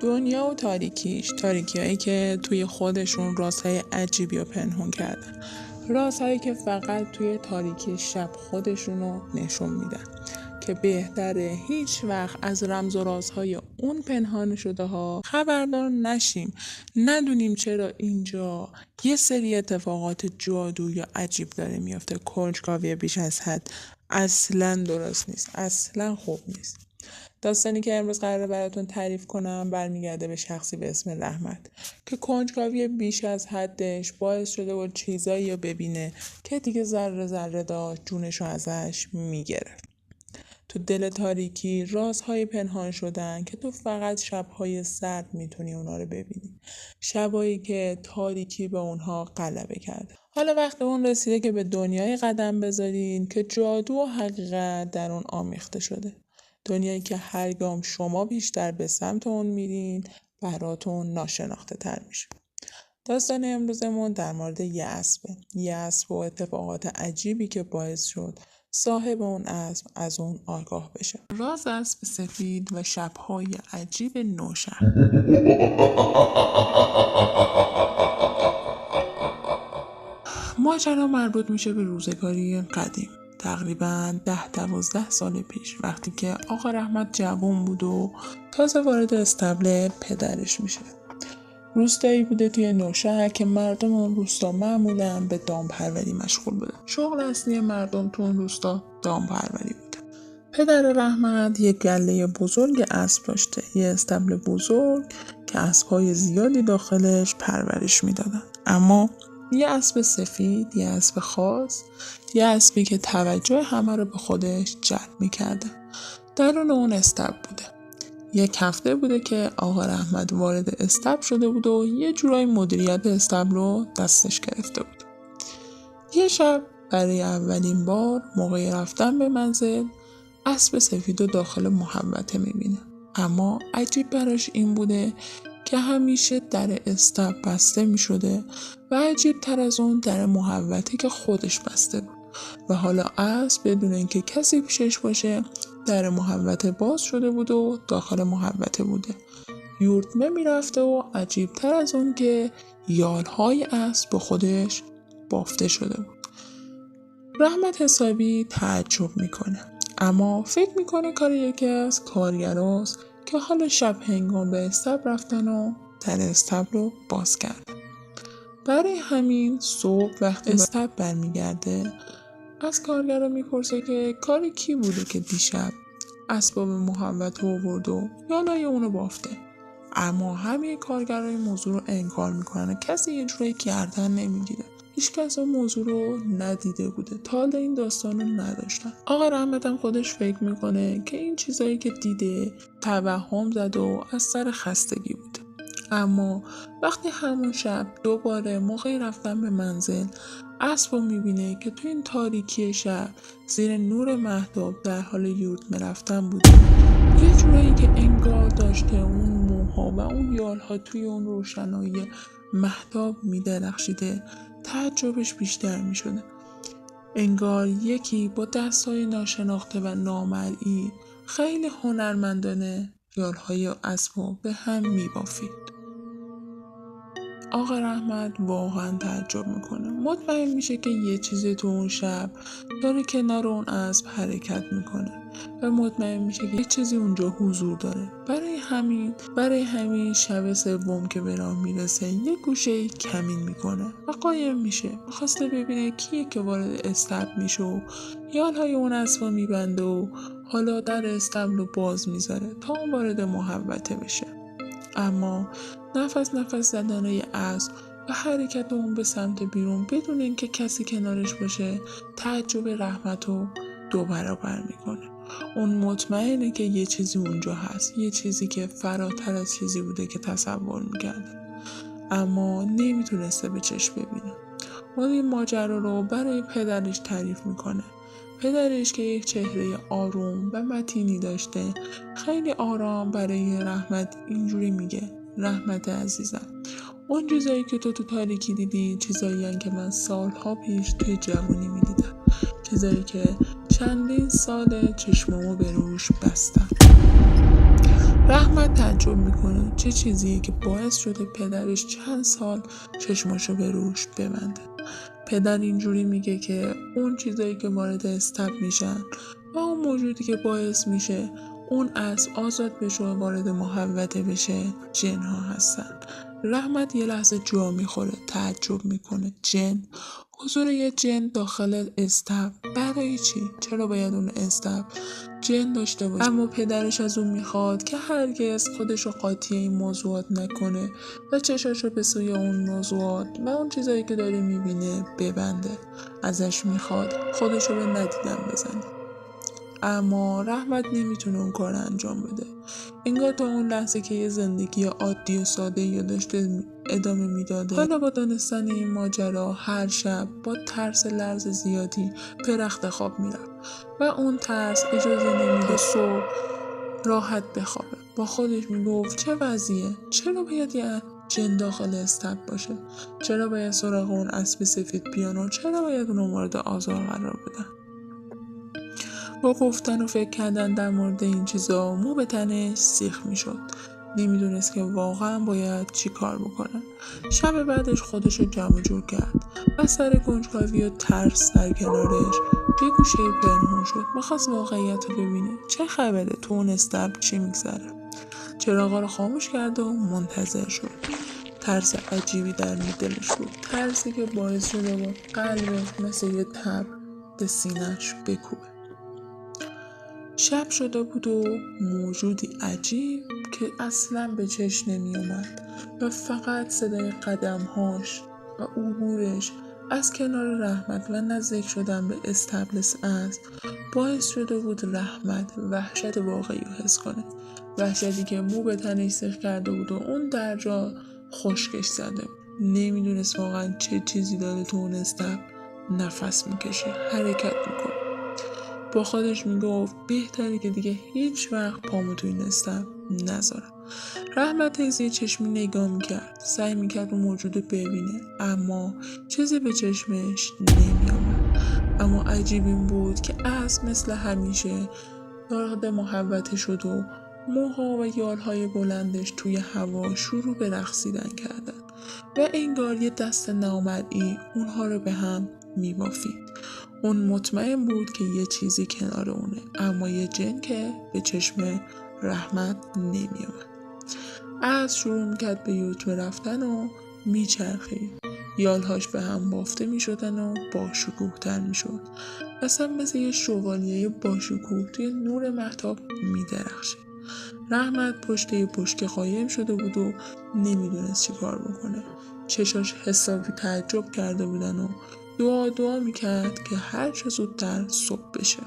دنیا و تاریکی‌هایی که توی خودشون رازهای عجیبی رو پنهون کردن، رازهایی که فقط توی تاریکی شب خودشونو نشون میدن که بهتره هیچ وقت از رمز و رازهای اون پنهان شده ها خبردار نشیم، ندونیم چرا اینجا یه سری اتفاقات جادو یا عجیب داره میفته. کنجکاوی بیش از حد اصلا درست نیست، اصلا خوب نیست. داستانی که امروز قراره براتون تعریف کنم برمیگرده به شخصی به اسم رحمت که کنجکاوی بیش از حدش باعث شده بود چیزایی رو ببینه که دیگه ذره ذره داشت جونشو ازش میگرفت. تو دل تاریکی رازهای پنهان شدن که تو فقط شبهای سرد میتونی اونا رو ببینی، شبایی که تاریکی به اونها غلبه کرده. حالا وقت اون رسیده که به دنیای قدم بذارین که جادو و حقیقت در اون آمیخته شده، دنیایی که هر گام شما بیشتر به سمت اون میرین براتون ناشناخته تر میشه. داستان امروزمون در مورد یه اسب و اتفاقات عجیبی که باعث شد صاحب اون اسب از اون آگاه بشه. راز اسب سفید و شب‌های عجیب نوشهر. ماجرا مربوط میشه به روزگاری قدیم، تقریباً 10-12 سال پیش، وقتی که آقا رحمت جوان بود و تازه وارد استبل پدرش میشه. روستایی بوده توی نوشهر که مردم اون روستا معمولاً به دامپروری مشغول بودن. شغل اصلی مردم تو اون روستا دامپروری بوده. پدر رحمت یک گله بزرگ اسب داشته، یه استبل بزرگ که اسب‌های زیادی داخلش پرورش میدادن. اما یه اسب سفید، یه اسب خاص، یه اسبی که توجه همه رو به خودش جلب میکرده، درون اون استبل بوده. یک هفته بوده که آقا رحمت وارد استبل شده بود و یه جورای مدیریت استبل رو دستش گرفته بود. یه شب برای اولین بار موقع رفتن به منزل اسب سفید رو داخل محوطه میبینه. اما عجیب براش این بوده که همیشه در استبل بسته میشده و عجیب تر از اون در محوطه که خودش بسته بود و حالا اسب بدون اینکه کسی پیشش باشه در محوطه باز شده بود و داخل محوطه بوده. یورتمه میرفته و عجیب تر از اون که یالهای اسب به خودش بافته شده بود. رحمت حسابی تعجب میکنه، اما فکر میکنه کار یکی از کارگراست که حالا شب هنگام به استبل رفتن و در استبل رو باز کرد. برای همین صبح وقتی استبل برمیگرده از کارگرا میپرسه که کار کی بوده که دیشب اسباب محوطه آورد و یالای اونو بافته. اما همه کارگرای موضوع رو انکار میکنن، کسی یه جوری گردن نمیگیره. هیچ کس اون موضوع رو ندیده بوده، تا حالا این داستان رو نداشتن. آقا رحمت هم خودش فکر میکنه که این چیزایی که دیده توهم زد و از سر خستگی بوده. اما وقتی همون شب دوباره موقع رفتن به منزل اسب رو میبینه که تو این تاریکی شب زیر نور مهتاب در حال یورتمه رفتن بوده، یه جورایی که انگار داشته اون موها و اون یالها توی اون روشنایی مهتاب میدرخشیده، تعجبش بیشتر میشده. انگار یکی با دستای ناشناخته و نامرئی خیلی هنرمندانه یالهای اسب رو به هم میبافید. آقا رحمت واقعا تعجب میکنه، مطمئن میشه که یه چیزی تو اون شب داره کنار اون اسب حرکت میکنه و مطمئن میشه که یه چیزی اونجا حضور داره. برای همین شب سوم که به راه میرسه یه گوشه کمین میکنه و قایم میشه. میخواسته ببینه کیه که وارد استبل میشه و یالهای اون اسب رو میبنده و حالا در استبل رو باز میذاره تا اون وارد محوطه بشه. اما نفس زدنای اسب و حرکت اون به سمت بیرون بدون اینکه کسی کنارش باشه تعجب رحمت رو 2 برابر میکنه. اون مطمئنه که یه چیزی اونجا هست، یه چیزی که فراتر از چیزی بوده که تصور میکرده، اما نمیتونسته به چشم ببینه. اون این ماجرا رو برای پدرش تعریف میکنه. پدرش که یک چهره آروم و متینی داشته خیلی آرام برای رحمت اینجوری میگه: رحمت عزیزم، اون چیزایی که تو تاریکی دیدی چیزایی هن که من سالها پیش توی جوانی میدیدم، چیزایی که چندین سال چشمامو به روش بستم. رحمت تعجب میکنه چه چیزیه که باعث شده پدرش چند سال چشماشو به روش ببنده. پدر اینجوری میگه که اون چیزایی که وارد استبل میشن و اون موجودی که باعث میشه اون از آزاد بشه و وارد محوطه بشه جنها هستن. رحمت یه لحظه جا میخوره، تعجب میکنه. جن؟ حضور یه جن داخل استبل برای چی؟ چرا باید اون استبل جن داشته باشه؟ اما پدرش از اون میخواد که هرگز خودشو قاطی این موضوعات نکنه و چشاشو به سوی اون موضوعات و اون چیزایی که داره میبینه ببنده. ازش میخواد خودشو به ندیدن بزنه. اما رحمت نمیتونه اون کار انجام بده. انگار تا اون لحظه که یه زندگی عادی و ساده یا داشته ادامه میداده، حالا با دانستن این ماجرا هر شب با ترس لرز زیادی به رخت خواب میرفت و اون ترس اجازه نمیده صبح راحت بخوابه. با خودش میگفت چه وضعیه؟ چرا باید یه جن داخل استبل باشه؟ چرا باید سراغ اون اسب سفید بیان؟ چرا باید اونو مورد آزار قرار بدن؟ با گفتن و فکر کردن در مورد این چیزا مو به تنش سیخ میشد. نمیدونست که واقعا باید چی کار بکنه. شب بعدش خودشو جمع جور کرد و سر کنجکاوی و ترس در کنارش یه گوشه پنهون شد. میخواست واقعیت رو ببینه. چه خبره؟ تو اون استبل چی میگذره؟ چراغا رو خاموش کرد و منتظر شد. ترس عجیبی در دلش بود. ترسی که باعث شده بود قلبش مثل یه تب به سینه‌اش بکوبه. شب شده بود و موجودی عجیب که اصلا به چشم نمی اومد و فقط صدای قدمهاش و عبورش از کنار رحمت و نزدیک شدن به استبل است باعث شده بود رحمت وحشت واقعی رو حس کنه. وحشتی که مو به تنش سیخ کرده بود و اون در جا خشکش زده بود. نمیدونست واقعا چه چیزی داره تو اون استبل نفس میکشه، حرکت میکنه. با خودش میگفت بهتره که دیگه هیچ وقت پامو تو این استبل نذارم. رحمت از چشمی نگاه میکرد، سعی میکرد اون موجود ببینه اما چیزی به چشمش نمیامد. اما عجیب این بود که اسب مثل همیشه وارد محوطه شد و موها و یالهای بلندش توی هوا شروع به رقصیدن کردن و انگار یه دست نامرئی اونها رو به هم میبافید. اون مطمئن بود که یه چیزی کنار اونه، اما یه جن که به چشم رحمت نمیومد. از شروع میکرد به یوتو رفتن و میچرخید. یالهاش به هم بافته میشدن و باشکوه تر میشد. اصلا مثل یه شوالیه باشکوه توی نور مهتاب میدرخشید. رحمت پشت یه بشکه قایم شده بود و نمیدونست چی کار بکنه. چشاش حسابی تعجب کرده بودن و دعا میکرد که هر چه زودتر صبح بشه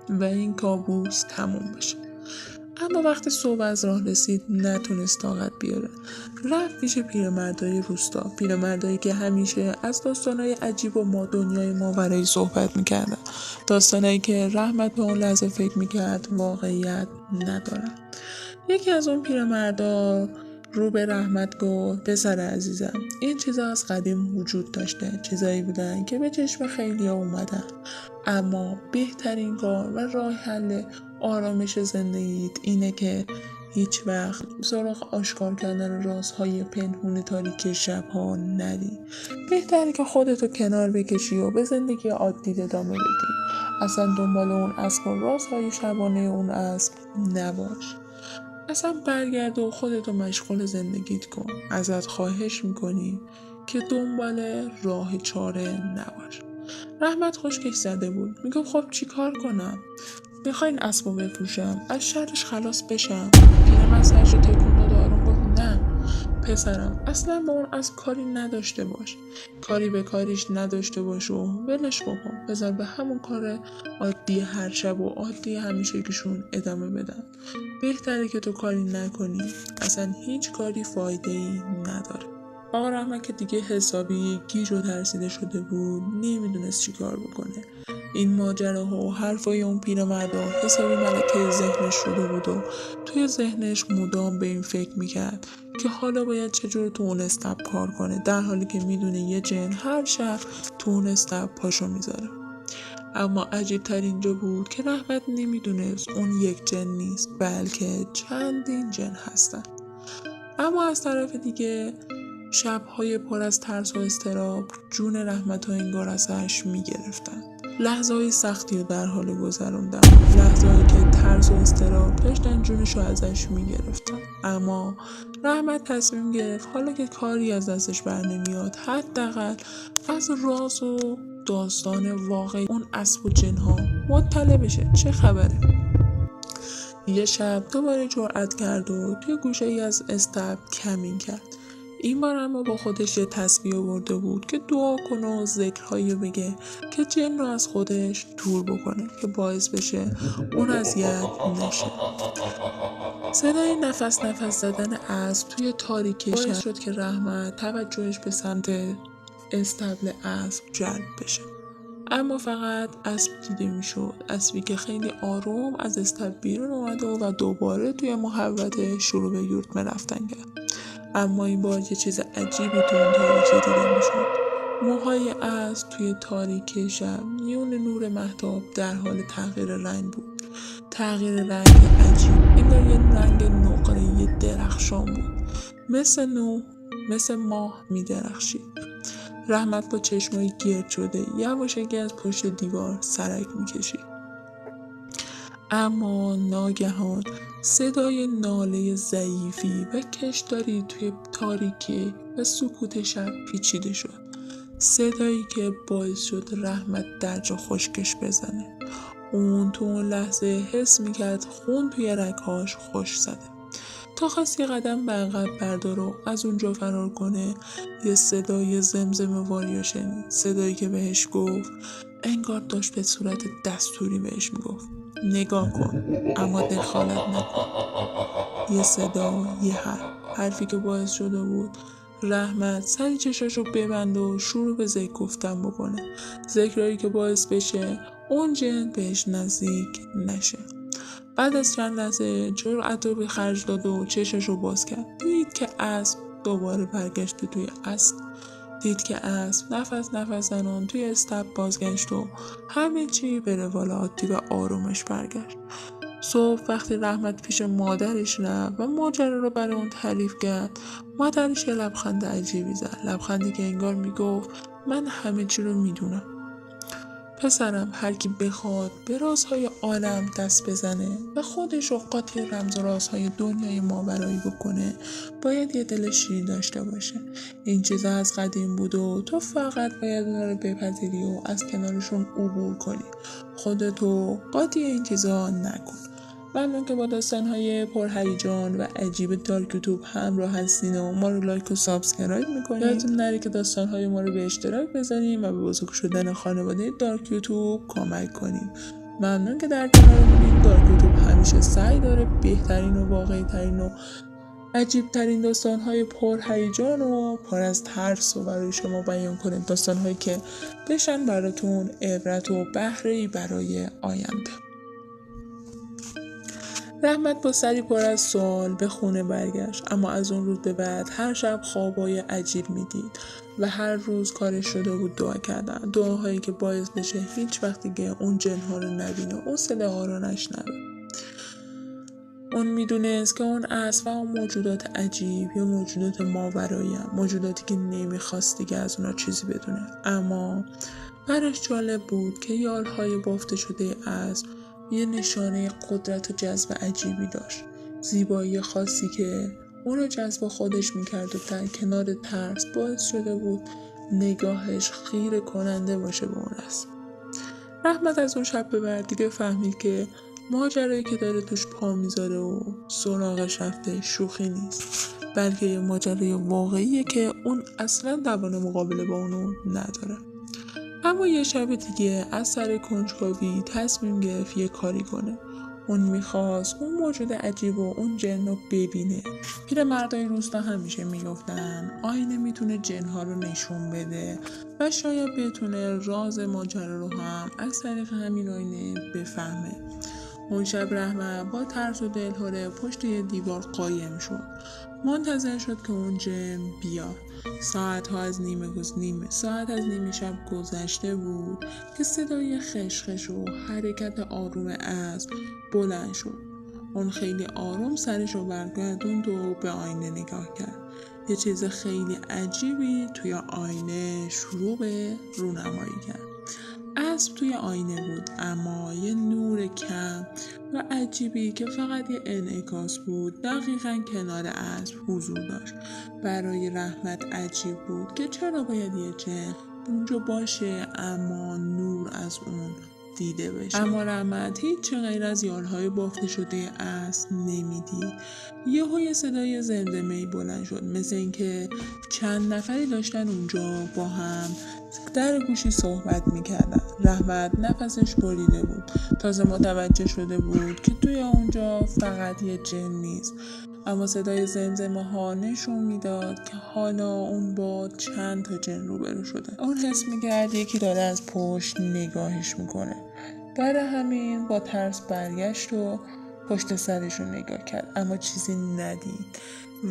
و این کابوس تموم بشه. اما وقتی صبح از راه رسید نتونست طاقت بیاره. رفت پیش پیرمردای روستا، پیرمردایی که همیشه از داستانای عجیب و دنیای ماورایی صحبت میکردن، داستانایی که رحمت به اون لحظه فکر میکرد واقعیت ندارن. یکی از اون پیرمردا رو به رحمت گفت پسر عزیزم، این چیزا از قدیم وجود داشته، چیزایی بودن که به چشم خیلیا اومدن، اما بهترین کار و راه حل آرامش زندگیت اینه که هیچ وقت سراغ آشکار کردن رازهای پنهون تاریکی شبها نری. بهتره که خودتو کنار بکشی و به زندگی عادی ادامه بدی. اصلا دنبال اون اسب و رازهای شبانه اون اسب نباش. اصلا برگرد و خودتو مشغول زندگیت کن. ازت خواهش میکنیم که دنبال راه چاره نباش. رحمت خشکش زده بود. میگفت خب چی کار کنم؟ میخواین اسبو بفروشم؟ از شرش خلاص بشم؟ پیرمرد سرشو تکون داد و آروم گفت نه پسرم، اصلا با اون اسب کاری نداشته باش. کاری به کاریش نداشته باش و ولش بکن. بذار به همون کار عادی هر شب و عادی همیشگیشون ادامه بدن. بهتره که تو کاری نکنی. اصلا هیچ کاری فایده ای نداره. آقا رحمت که دیگه حسابی گیج و ترسیده شده بود، نمیدونست چی کار بکنه. این ماجراها و حرفای اون پیرمردا حسابی ملکه ذهنش شده بود و توی ذهنش مدام به این فکر میکرد که حالا باید چجور تو اون استبل کار کنه، در حالی که میدونه یه جن هر شب تو اون استبل پاشو میذاره. اما عجیب تر اینجا بود که رحمت نمیدونست اون یک جن نیست بلکه چندین جن هستن. اما از طرف دیگه شب‌های پر از ترس و اضطراب جون رحمت و انگار ازش میگرفتن. لحظه‌های سختی در حال گذروندن، لحظه‌هایی که ترس و اضطراب داشتن جونشو ازش میگرفتن. اما رحمت تصمیم گرفت حالا که کاری از دستش بر نمیاد حداقل از راز و داستان واقعی اون اسب و جن‌ها مطلع بشه. چه خبره؟ یه شب دوباره جرأت کرد و توی گوشه ای از استبل کمین کرد. این بار اما با خودش یه تسبیح آورده بود که دعا کنه و ذکرهایی بگه که جن رو از خودش دور بکنه که باعث بشه اون اذیت نشه. صدای نفس زدن اسب توی تاریکی باعث شد که رحمت توجهش به سمت استبل اسب جلب بشه. اما فقط اسب دیده میشد، اسبی که خیلی آروم از استبل بیرون اومده و دوباره توی محوطه شروع به یورتمه رفتن کرد. اما این بار یه چیز عجیبی تو اون تاریکی دیده میشد. موهای اسب توی تاریکی شب میون نور مهتاب در حال تغییر رنگ بود. تغییر رنگ عجیب، انگار یه رنگ نقره‌ای درخشان بود، مثل ماه میدرخشید. رحمت با چشمای گرد شده یواشکی از پشت دیوار سرک میکشید. اما ناگهان صدای ناله ضعیفی و کشداری توی تاریکی و سکوت شب پیچیده شد. صدایی که باعث شد رحمت درجا خشکش بزنه. اون تو اون لحظه حس میکرد خون توی رگهاش خشک زده. تا خواست یه قدم به عقب برداره و از اونجا فرار کنه، یه صدای زمزمه واری شنید. صدایی که بهش گفت، انگار داشت به صورت دستوری بهش میگفت نگاه کن اما دخالت نکن. یه صدا، یه حرفی که باعث شده بود رحمت سری چشاشو ببند و شروع به ذکر گفتن بکنه. ذکرایی که باعث بشه اون جن بهش نزدیک نشه. بعد از چند لحظه جرأت رو به خرج داد و چشاشو باز کرد. دید که اسب دوباره برگشته توی اسب. دید که اسب نفس زنان توی استبل بازگشت و همه چی به روال عادی و آرومش برگشت. صبح وقتی رحمت پیش مادرش رفت و ماجرا رو برای اون تعریف کرد، مادرش یه لبخند عجیبی زد. لبخندی که انگار میگفت من همه چی رو میدونم. پسرم، هر کی بخواد به رازهای عالم دست بزنه و خودش رو قاطی رمز و رازهای دنیای ماورایی بکنه، باید یه دل شیرین داشته باشه. این چیزا از قدیم بود و تو فقط باید اونا رو بپذیری و از کنارشون عبور کنی. خودتو قاطی این چیزا نکن. ممنون که با داستان‌های پرهیجان و عجیب دارک یوتیوب همراه هستین و ما رو لایک و سابسکرایب میکنید. یادتون نره که داستان‌های ما رو به اشتراک بذاریم و به بزرگ شدن خانواده دارک یوتیوب کمک کنیم. ممنون که در کنار بودین. دارک یوتیوب همیشه سعی داره بهترین و واقعی ترین و عجیب ترین داستان‌های پرهیجان و پر از ترس رو برای شما بیان کنه. داستان‌هایی که بشن براتون عبرت و بهره‌ای برای آینده. رحمت با سری پر از سوال به خونه برگشت، اما از اون روز به بعد هر شب خوابای عجیب میدید و هر روز کارش شده بود دعا کردن. دعاهایی که باعث بشه هیچ وقت دیگه اون جنها رو نبینه، اون صداها رو نشنوه. اون میدونست که اون اسب و اون موجودات عجیب یا موجودات ماورایی هم، موجوداتی که نمیخواست دیگه از اونا چیزی بدونه. اما براش جالب بود که یالهای بافته شده اسب یه نشانه قدرت و جذب عجیبی داشت. زیبایی خاصی که اون رو جذب خودش میکرد و در کنار ترس باعث شده بود نگاهش خیره کننده باشه به اون اسب. رحمت از اون شب به بعد دیگه فهمید که ماجرایی که داره توش پا میذاره و سراغش رفته شوخی نیست، بلکه یه ماجرای واقعیه که اون اصلا توان مقابله با اونو نداره. اما یه شب دیگه از سر کنجکاوی تصمیم گرفت یه کاری کنه. اون میخواست اون موجود عجیب و اون جن رو ببینه. پیرمردای روستا همیشه میگفتن آینه میتونه جنها رو نشون بده و شاید بتونه راز ماجرا رو هم از طریق همین آینه بفهمه. اون شب رحمت با ترس و دلهره پشت یه دیوار قایم شد. منتظر شد که اون جن بیاد. ساعت از نیمه شب گذشته بود که صدای خشخش و حرکت آروم اسب بلند شد. اون خیلی آروم سرش رو برگردوند و به آینه نگاه کرد. یه چیز خیلی عجیبی توی آینه شروع به رونمایی کرد. اسب توی آینه بود، اما یه نور کم و عجیبی که فقط یه انعکاس بود دقیقاً کنار اسب حضور داشت. برای رحمت عجیب بود که چرا باید یه جن اونجا باشه اما نور از اون دیده بشه. اما رحمت هیچ غیر از یالهای بافته شده اسب نمیدید. یه صدای زمزمه‌ای بلند شد، مثل اینکه چند نفری داشتن اونجا با هم در گوشی صحبت میکردن. رحمت نفسش بریده بود. تازه متوجه شده بود که توی اونجا فقط یه جن نیست، اما صدای زمزمه ها نشون میداد که حالا اون با چند تا جن روبرو شده. اون حس میکرد یکی داره از پشت نگاهش میکنه. برای همین با ترس برگشت و پشت سرش رو نگاه کرد، اما چیزی ندید.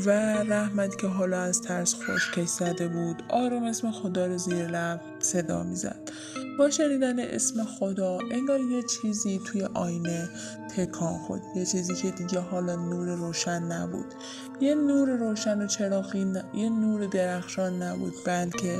و رحمت که حالا از ترس خشکش زده بود آروم اسم خدا رو زیر لب صدا میزد. با شنیدن اسم خدا انگار یه چیزی توی آینه تکان خورد، یه چیزی که دیگه حالا نور روشن نبود، یه نور روشن و چراغی یه نور درخشان نبود، بلکه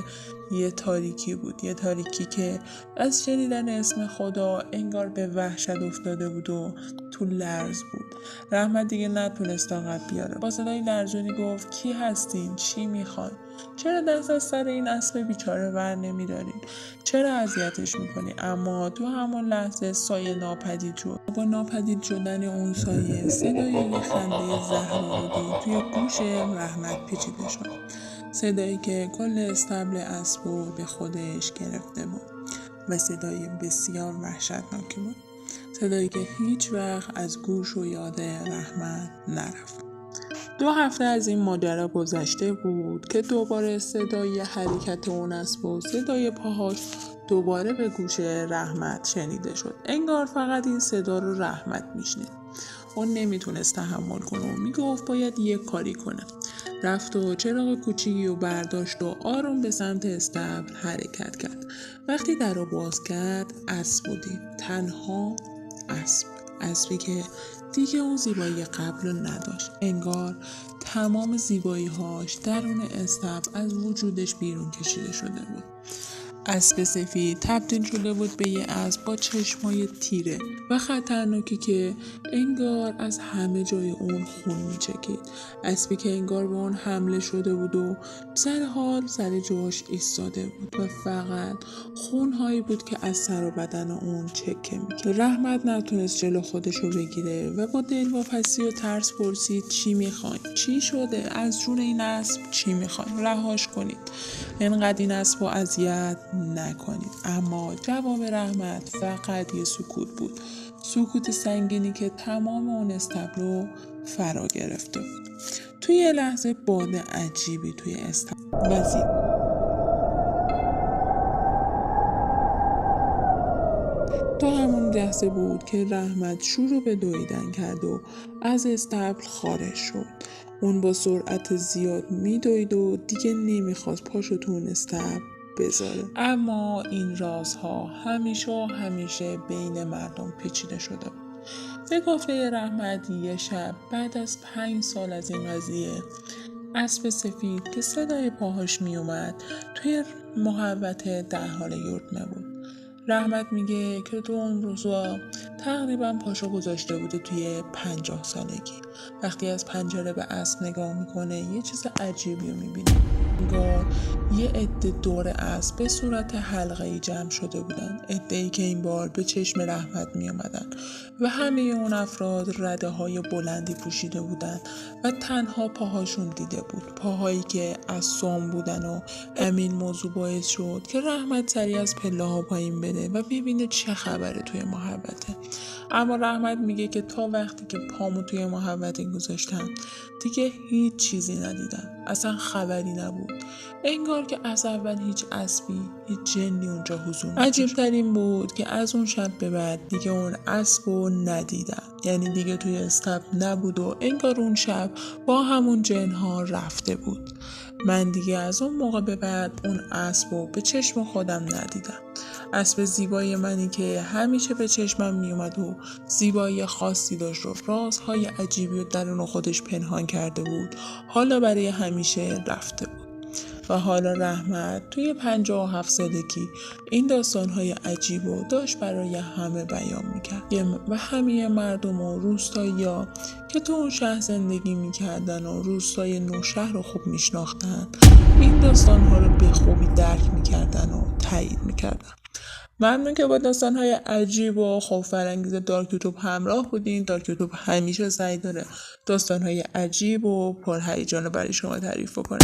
یه تاریکی بود، یه تاریکی که از شنیدن اسم خدا انگار به وحشت افتاده بود و تو لرز بود. رحمت دیگه نتونست طاقت بیاره. با صدای لرزونی گفت کی هستین؟ چی میخواین؟ چرا دست از سر این اسب بیچاره ور نمیدارین؟ چرا اذیتش میکنی؟ اما تو همون لحظه سایه ناپدید شد. با ناپدید شدن اون سایه صدای یه خنده زهرآلودی توی گوش رحمت پیچیده شد. صدایی که کل استبل اسب رو به خودش گرفته بود و صدای بسیار وحشتناکی بود. صدایی که هیچ وقت از گوش و یاد رحمت نرفت. 2 هفته از این ماجرا گذشته بود که دوباره صدای حرکت اون اسب و صدای پاهاش دوباره به گوش رحمت شنیده شد. انگار فقط این صدا رو رحمت میشنید. اون نمیتونست تحمل کنه و میگفت باید یک کاری کنه. رفت و چراغ کوچیکی رو برداشت و آروم به سمت استبل حرکت کرد. وقتی در رو باز کرد اسب بودید. تنها اسبی که دیگه اون زیبایی قبل رو نداشت. انگار تمام زیبایی‌هاش درون استبل از وجودش بیرون کشیده شده بود. اسب سفید تبدیل شده بود به یه اسب با چشمای تیره و خطرناکی که انگار از همه جای اون خون میچکید. اسبی که انگار به اون حمله شده بود و سر جاش ایستاده بود و فقط خونهایی بود که از سر و بدن اون چکه میکرد. رحمت نتونست جلو خودش رو بگیره و با دلواپسی و ترس پرسید چی میخواین؟ چی شده؟ از جون این اسب چی میخواین؟ رهاش کنید. اینقدر این اسب رو اذیت نکنید. اما جواب رحمت فقط یه سکوت بود. سکوت سنگینی که تمام اون استبل رو فرا گرفته بود. توی یه لحظه باد عجیبی توی استبل وزید. تا همون لحظه بود که رحمت شروع به دویدن کرد و از استبل خارج شد. اون با سرعت زیاد میدوید و دیگه نمیخواست پاشو تو اون استبل بذاره. اما این رازها همیشه بین مردم پیچیده شده بود. به گفته رحمت یه شب بعد از 5 سال از این قضیه اسب سفید که صدای پاهاش میومد توی محوطه در حال یورتمه بود. رحمت میگه که تو اون روزا تقریبا پاشو گذاشته بوده توی 50 سالگی. وقتی از پنجره به اسب نگاه میکنه یه چیز عجیبی رو میبینه. انگار یه عده دور اسب به صورت حلقه‌ای جمع شده بودن. عده‌ای که این بار به چشم رحمت میومدن و همه اون افراد رده‌های بلندی پوشیده بودن و تنها پاهاشون دیده بود. پاهایی که از سام بودن و همین موضوع باعث شد که رحمت سریع از پله‌ها پایین بده و ببینه چه خبره توی محوطه. اما رحمت میگه که تا وقتی که پامو توی محوطه گذاشتم دیگه هیچ چیزی ندیدم. اصلا خبری نبود. انگار که از اول هیچ اسبی، هیچ جنی اونجا حضور نداشت. عجیب‌تر این بود که از اون شب به بعد دیگه اون اسب رو ندیدم. یعنی دیگه توی استبل نبود و انگار اون شب با همون جنها رفته بود. من دیگه از اون موقع به بعد اون اسب رو به چشم خودم ندیدم. اسب زیبای منی که همیشه به چشمم میومد و زیبایی خاصی داشت و رازهای عجیبی و درون خودش پنهان کرده بود، حالا برای همیشه رفته بود. و حالا رحمت توی 57 سالگی این داستانهای عجیب و داشت برای همه بیان میکرد و همه مردم و روستایی‌ها که تو اون شهر زندگی میکردن و روستای نوشهر رو خوب میشناختن این داستانها رو به خوبی درک میکردن و تایید میکردن. ممنون که با داستانهای عجیب و خوف‌برانگیز دارک یوتیوب همراه بودین. دارک یوتیوب همیشه سعی داره داستانهای عجیب و پرهیجان رو برای شما تعریف کنه.